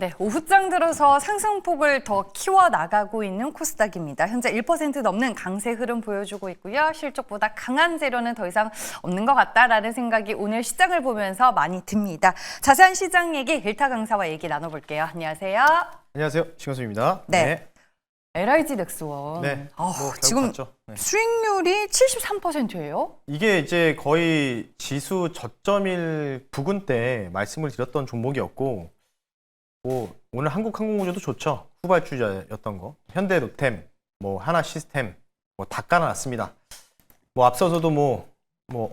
네, 오후장 들어서 상승폭을 더 키워나가고 있는 코스닥입니다. 현재 1% 넘는 강세 흐름 보여주고 있고요. 실적보다 강한 재료는 더 이상 없는 것 같다라는 생각이 오늘 시장을 보면서 많이 듭니다. 자세한 시장 얘기 일타 강사와 얘기 나눠볼게요. 안녕하세요. 안녕하세요. 신건수입니다. 네. LIG 넥스원. 네. 지금 네. 수익률이 73%예요? 이게 이제 거의 지수 저점일 부근 때 말씀을 드렸던 종목이었고, 뭐 오늘 한국항공우주도 좋죠. 후발주자였던 거. 현대로템, 뭐 하나시스템, 뭐 다 깔아놨습니다. 뭐 앞서서도 뭐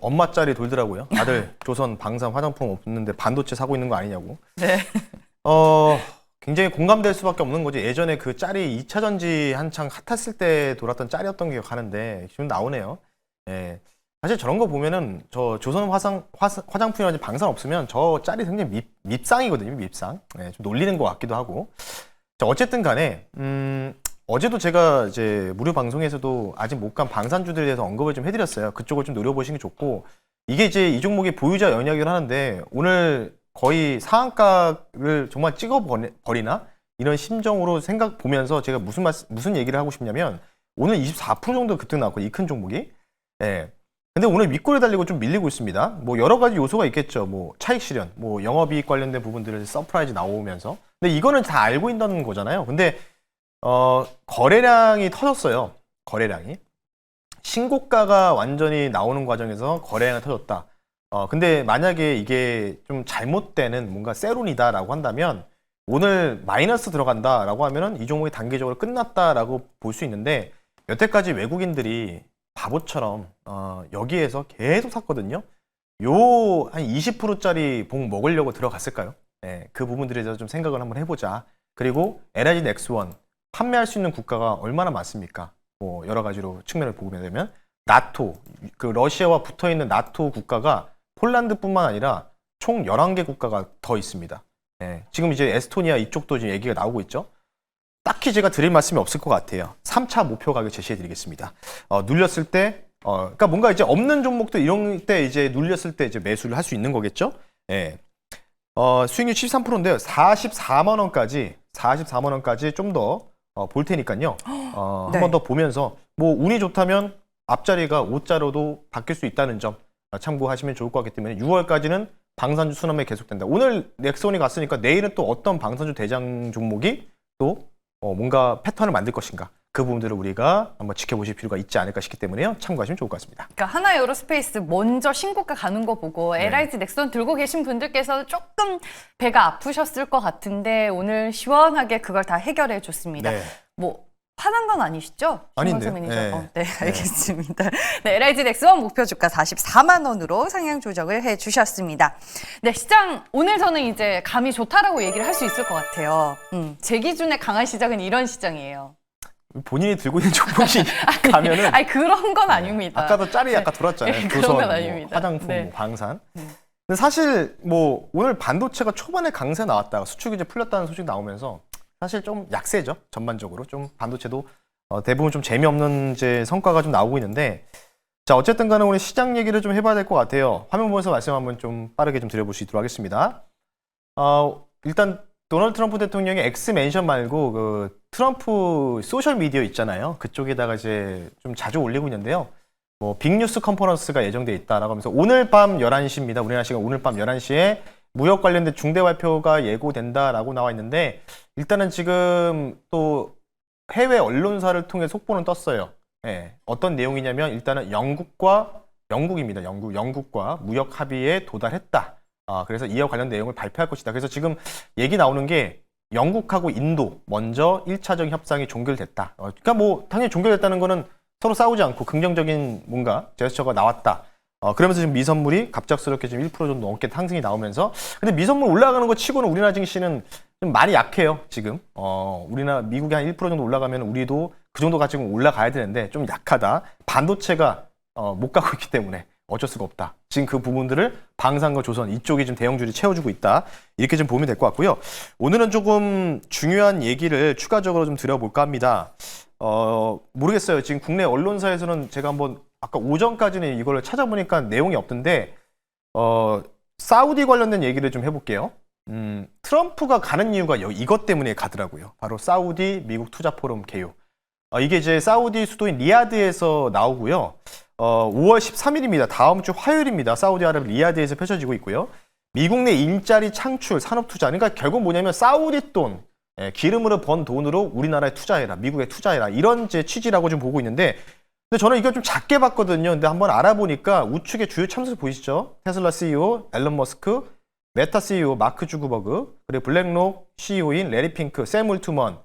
엄마 짤이 돌더라고요. 다들 조선 방산 화장품 없는데 반도체 사고 있는 거 아니냐고. 네. 굉장히 공감될 수밖에 없는 거지. 예전에 그 짤이 2차 전지 한창 핫했을 때 돌았던 짤이었던 게 가는데 지금 나오네요. 예. 사실 저런 거 보면은 저 조선 화장품이라든지 방산 없으면 저 짤이 굉장히 밉상이거든요. 밉상. 예, 좀 놀리는 것 같기도 하고. 자, 어쨌든 간에 어제도 제가 이제 무료 방송에서도 아직 못 간 방산주들에 대해서 언급을 좀 해드렸어요. 그쪽을 좀 노려보시는 게 좋고, 이게 이제 이 종목의 보유자 영역이긴 하는데 오늘 거의 상한가를 정말 찍어버리나? 이런 심정으로 보면서 제가 무슨 얘기를 하고 싶냐면, 오늘 24% 정도 급등 나왔고, 이 큰 종목이. 예. 근데 오늘 윗골에 달리고 좀 밀리고 있습니다. 뭐 여러 가지 요소가 있겠죠. 뭐 차익 실현, 뭐 영업이익 관련된 부분들을 서프라이즈 나오면서. 근데 이거는 다 알고 있는 거잖아요. 근데 거래량이 터졌어요. 거래량이. 신고가가 완전히 나오는 과정에서 거래량이 터졌다. 근데 만약에 이게 좀 잘못되는 뭔가 세론이다라고 한다면, 오늘 마이너스 들어간다라고 하면은 이 종목이 단기적으로 끝났다라고 볼 수 있는데, 여태까지 외국인들이 바보처럼 여기에서 계속 샀거든요. 요 한 20%짜리 봉 먹으려고 들어갔을까요? 네, 그 부분들에 대해서 좀 생각을 한번 해보자. 그리고 LIG 넥스원 판매할 수 있는 국가가 얼마나 많습니까? 뭐 여러 가지로 측면을 보게 되면 나토, 그 러시아와 붙어있는 나토 국가가 폴란드뿐만 아니라 총 11개 국가가 더 있습니다. 네, 지금 이제 에스토니아 이쪽도 지금 얘기가 나오고 있죠. 딱히 제가 드릴 말씀이 없을 것 같아요. 3차 목표 가격 제시해 드리겠습니다. 눌렸을 때, 그러니까 뭔가 이제 없는 종목도 이런 때 이제 눌렸을 때 이제 매수를 할 수 있는 거겠죠. 예. 수익률 13%인데요. 44만 원까지 좀 더 볼 테니까요. 한 번 더 보면서 뭐 운이 좋다면 앞자리가 5자로도 바뀔 수 있다는 점 참고하시면 좋을 것 같기 때문에 6월까지는 방산주 순환매 계속된다. 오늘 넥스원이 갔으니까 내일은 또 어떤 방산주 대장 종목이 또 뭔가 패턴을 만들 것인가, 그 부분들을 우리가 한번 지켜보실 필요가 있지 않을까 싶기 때문에요. 참고하시면 좋을 것 같습니다. 그러니까 하나에어로스페이스 먼저 신고가 가는 거 보고 네. LIG 넥스원 들고 계신 분들께서 조금 배가 아프셨을 것 같은데 오늘 시원하게 그걸 다 해결해 줬습니다. 네. 뭐 화난 건 아니시죠? 아닌데요. 네, 알겠습니다. 네, LIG 넥스원 목표 주가 44만 원으로 상향 조정을 해 주셨습니다. 네, 시장 오늘서는 이제 감이 좋다라고 얘기를 할 수 있을 것 같아요. 제 기준에 강한 시장은 이런 시장이에요. 본인이 들고 있는 종목이 가면은 아니 그런 건 아닙니다. 아까도 짤이 약간 돌았잖아요. 네, 조선, 그런 건 뭐 아닙니다. 화장품, 네. 뭐 방산. 근데 사실 뭐 오늘 반도체가 초반에 강세 나왔다가 수축이 이제 풀렸다는 소식 나오면서 사실 좀 약세죠. 전반적으로 좀 반도체도 대부분 좀 재미없는 이제 성과가 좀 나오고 있는데, 자, 어쨌든 간에 오늘 시장 얘기를 좀 해봐야 될 것 같아요. 화면 보면서 말씀 한번 좀 빠르게 좀 드려보시도록 하겠습니다. 일단 도널드 트럼프 대통령이 X 멘션 말고 그 트럼프 소셜 미디어 있잖아요. 그쪽에다가 이제 좀 자주 올리고 있는데요. 뭐 빅뉴스 컨퍼런스가 예정돼 있다라고 하면서 오늘 밤 11시입니다. 우리나라 시간 오늘 밤 11시에 무역 관련된 중대 발표가 예고된다라고 나와 있는데, 일단은 지금 또 해외 언론사를 통해 속보는 떴어요. 예, 어떤 내용이냐면 일단은 영국입니다. 영국과 무역 합의에 도달했다. 그래서 이와 관련 내용을 발표할 것이다. 그래서 지금 얘기 나오는 게 영국하고 인도 먼저 1차적 협상이 종결됐다. 그러니까 뭐 당연히 종결됐다는 거는 서로 싸우지 않고 긍정적인 뭔가 제스처가 나왔다. 그러면서 지금 미선물이 갑작스럽게 지금 1% 정도 넘게 상승이 나오면서, 근데 미선물 올라가는 거 치고는 우리나라 증시는 좀 많이 약해요, 지금. 미국이 한 1% 정도 올라가면 우리도 그 정도 가지고 올라가야 되는데 좀 약하다. 반도체가 못 가고 있기 때문에 어쩔 수가 없다. 지금 그 부분들을 방산과 조선 이쪽이 좀 대형주들이 채워주고 있다. 이렇게 좀 보면 될 것 같고요. 오늘은 조금 중요한 얘기를 추가적으로 좀 드려볼까 합니다. 모르겠어요. 지금 국내 언론사에서는 제가 한번 아까 오전까지는 이걸 찾아보니까 내용이 없던데, 사우디 관련된 얘기를 좀 해볼게요. 트럼프가 가는 이유가 이것 때문에 가더라고요. 바로 사우디 미국 투자 포럼 개요. 이게 이제 사우디 수도인 리야드에서 나오고요. 5월 13일입니다. 다음 주 화요일입니다. 사우디아라비아 리야드에서 펼쳐지고 있고요. 미국 내 일자리 창출, 산업 투자. 그러니까 결국 뭐냐면 사우디 돈, 기름으로 번 돈으로 우리나라에 투자해라, 미국에 투자해라. 이런 제 취지라고 좀 보고 있는데, 근데 저는 이걸 좀 작게 봤거든요. 근데 한번 알아보니까 우측의 주요 참석 보이시죠? 테슬라 CEO 앨런 머스크, 메타 CEO 마크 주크버그, 그리고 블랙록 CEO인 레리 핑크, 샘 울트먼,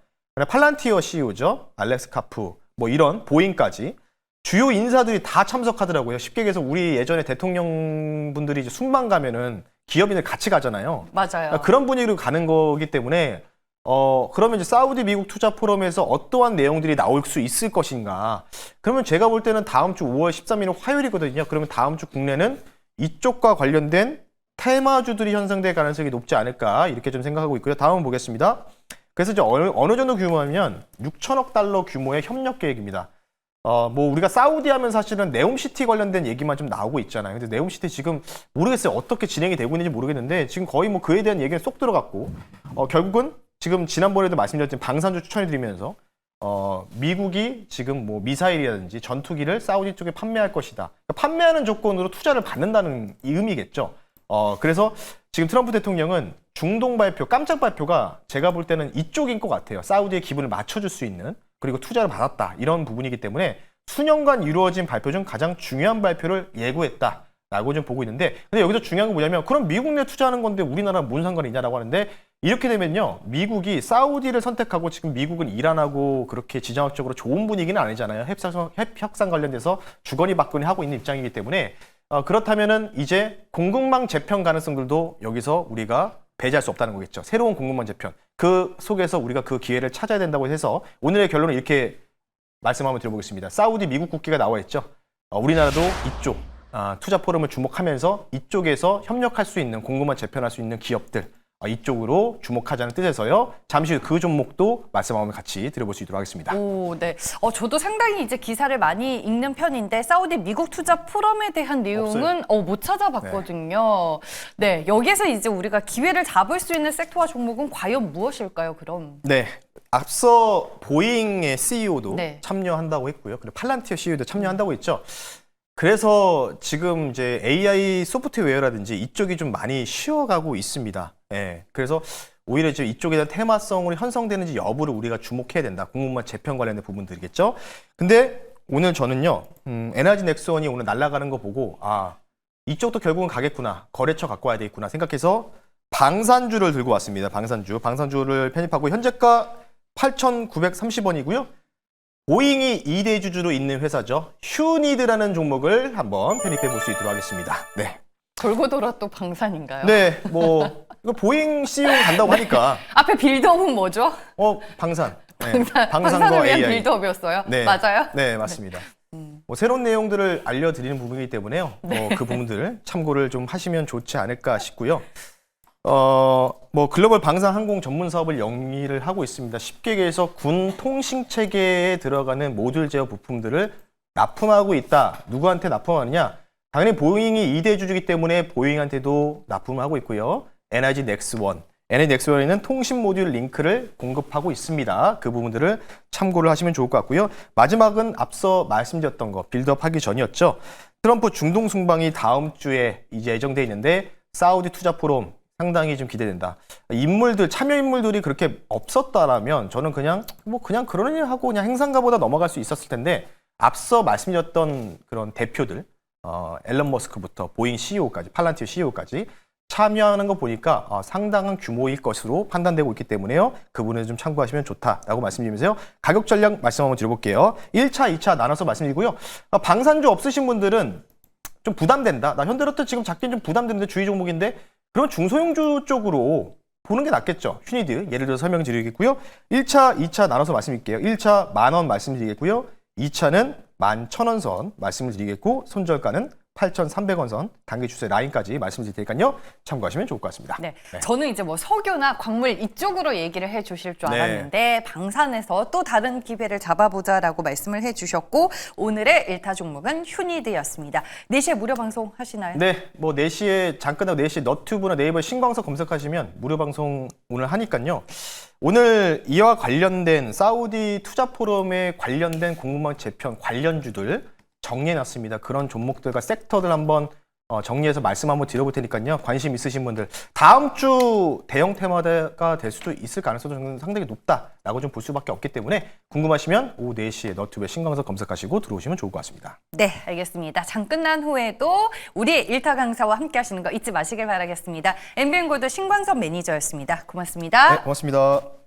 팔란티어 CEO죠. 알렉스 카프, 뭐 이런 보잉까지 주요 인사들이 다 참석하더라고요. 쉽게 얘기해서 우리 예전에 대통령분들이 이제 순방 가면은 기업인들 같이 가잖아요. 맞아요. 그런 분위기로 가는 거기 때문에 그러면 이제 사우디 미국 투자 포럼에서 어떠한 내용들이 나올 수 있을 것인가. 그러면 제가 볼 때는 다음 주 5월 13일은 화요일이거든요. 그러면 다음 주 국내는 이쪽과 관련된 테마주들이 형성될 가능성이 높지 않을까 이렇게 좀 생각하고 있고요. 다음 보겠습니다. 그래서 이제 어느 정도 규모냐면 6천억 달러 규모의 협력 계획입니다. 뭐 우리가 사우디 하면 사실은 네옴시티 관련된 얘기만 좀 나오고 있잖아요. 근데 네옴시티 지금 모르겠어요. 어떻게 진행이 되고 있는지 모르겠는데 지금 거의 뭐 그에 대한 얘기는 쏙 들어갔고 결국은 지금 지난번에도 말씀드렸지만 방산주 추천해드리면서 미국이 지금 뭐 미사일이라든지 전투기를 사우디 쪽에 판매할 것이다. 그러니까 판매하는 조건으로 투자를 받는다는 이 의미겠죠. 그래서 지금 트럼프 대통령은 중동 발표, 깜짝 발표가 제가 볼 때는 이쪽인 것 같아요. 사우디의 기분을 맞춰줄 수 있는, 그리고 투자를 받았다. 이런 부분이기 때문에 수년간 이루어진 발표 중 가장 중요한 발표를 예고했다라고 좀 보고 있는데, 근데 여기서 중요한 건 뭐냐면 그럼 미국 내 투자하는 건데 우리나라는 뭔 상관이 있냐라고 하는데, 이렇게 되면요. 미국이 사우디를 선택하고 지금 미국은 이란하고 그렇게 지정학적으로 좋은 분위기는 아니잖아요. 핵 협상 관련돼서 주거니 받거니 하고 있는 입장이기 때문에 그렇다면은 이제 공급망 재편 가능성들도 여기서 우리가 배제할 수 없다는 거겠죠. 새로운 공급망 재편. 그 속에서 우리가 그 기회를 찾아야 된다고 해서 오늘의 결론은 이렇게 말씀 한번 드려보겠습니다. 사우디 미국 국기가 나와 있죠. 우리나라도 이쪽 투자 포럼을 주목하면서 이쪽에서 협력할 수 있는, 공급망 재편할 수 있는 기업들 이쪽으로 주목하자는 뜻에서요. 잠시 후 그 종목도 말씀 한번 같이 드려볼 수 있도록 하겠습니다. 오, 네. 저도 상당히 이제 기사를 많이 읽는 편인데 사우디 미국 투자 포럼에 대한 내용은 못 찾아봤거든요. 네, 여기에서 이제 우리가 기회를 잡을 수 있는 섹터와 종목은 과연 무엇일까요? 그럼. 네. 앞서 보잉의 CEO도 네. 참여한다고 했고요. 그리고 팔란티어 CEO도 참여한다고 했죠. 그래서 지금 이제 AI 소프트웨어라든지 이쪽이 좀 많이 쉬어가고 있습니다. 예. 그래서 오히려 이제 이쪽에 대한 테마성으로 형성되는지 여부를 우리가 주목해야 된다. 공급망 재편 관련된 부분들이겠죠. 근데 오늘 저는요, 에너지 넥스원이 오늘 날아가는 거 보고, 이쪽도 결국은 가겠구나. 거래처 갖고 와야 되겠구나 생각해서 방산주를 들고 왔습니다. 방산주를 편입하고 현재가 8,930원이고요. 보잉이 2대 주주로 있는 회사죠. 휴니드라는 종목을 한번 편입해 볼 수 있도록 하겠습니다. 네. 돌고 돌아 또 방산인가요? 네, 뭐 이거 보잉 CEO 간다고 하니까 앞에 빌드업은 뭐죠? 방산. 네. 방산을 방산과 위한 AI. 빌드업이었어요? 네. 맞아요? 네, 맞습니다. 뭐 새로운 내용들을 알려드리는 부분이기 때문에요. 그 부분들 참고를 좀 하시면 좋지 않을까 싶고요. 뭐 글로벌 방산 항공 전문 사업을 영위를 하고 있습니다. 쉽게 얘기해서 군 통신 체계에 들어가는 모듈 제어 부품들을 납품하고 있다. 누구한테 납품하느냐? 당연히 보잉이 2대 주주이기 때문에 보잉한테도 납품을 하고 있고요. NRG 넥스원. NRG 넥스원에는 통신 모듈 링크를 공급하고 있습니다. 그 부분들을 참고를 하시면 좋을 것 같고요. 마지막은 앞서 말씀드렸던 거 빌드업 하기 전이었죠. 트럼프 중동 순방이 다음 주에 이제 예정돼 있는데 사우디 투자 포럼 상당히 좀 기대된다. 참여 인물들이 그렇게 없었다라면 저는 그냥 그러니 하고 그냥 행상가보다 넘어갈 수 있었을 텐데, 앞서 말씀드렸던 그런 대표들, 앨런 머스크부터 보잉 CEO까지, 팔란티어 CEO까지 참여하는 거 보니까 상당한 규모일 것으로 판단되고 있기 때문에요. 그 부분을 좀 참고하시면 좋다라고 말씀드리면서요. 가격 전략 말씀 한번 드려볼게요. 1차, 2차 나눠서 말씀드리고요. 방산주 없으신 분들은 좀 부담된다. 나 현대로또 지금 잡기는 좀 부담되는데 주의 종목인데, 그럼 중소형주 쪽으로 보는 게 낫겠죠. 휴니드 예를 들어서 설명드리겠고요. 1차, 2차 나눠서 말씀드릴게요. 1차 10,000원 말씀드리겠고요. 2차는 11,000원 선 말씀을 드리겠고, 손절가는 8,300원 선 단기 추세 라인까지 말씀드릴 테니까요. 참고하시면 좋을 것 같습니다. 네. 저는 이제 뭐 석유나 광물 이쪽으로 얘기를 해주실 줄 네. 알았는데 방산에서 또 다른 기회를 잡아보자라고 말씀을 해주셨고 오늘의 1타 종목은 휴니드였습니다. 4시에 무료 방송 하시나요? 네, 뭐 4시에 잠깐 하고 4시에 너튜브나 네이버 신광석 검색하시면 무료 방송 오늘 하니까요. 오늘 이와 관련된 사우디 투자 포럼에 관련된 공급망 재편 관련주들 정리해놨습니다. 그런 종목들과 섹터들 한번 정리해서 말씀 한번 드려볼 테니까요. 관심 있으신 분들 다음 주 대형 테마가 될 수도 있을 가능성도 상당히 높다라고 좀 볼 수밖에 없기 때문에 궁금하시면 오후 4시에 너튜브에 신광석 검색하시고 들어오시면 좋을 것 같습니다. 네, 알겠습니다. 장 끝난 후에도 우리 1타 강사와 함께 하시는 거 잊지 마시길 바라겠습니다. MBN골드 신광섭 매니저였습니다. 고맙습니다. 네, 고맙습니다.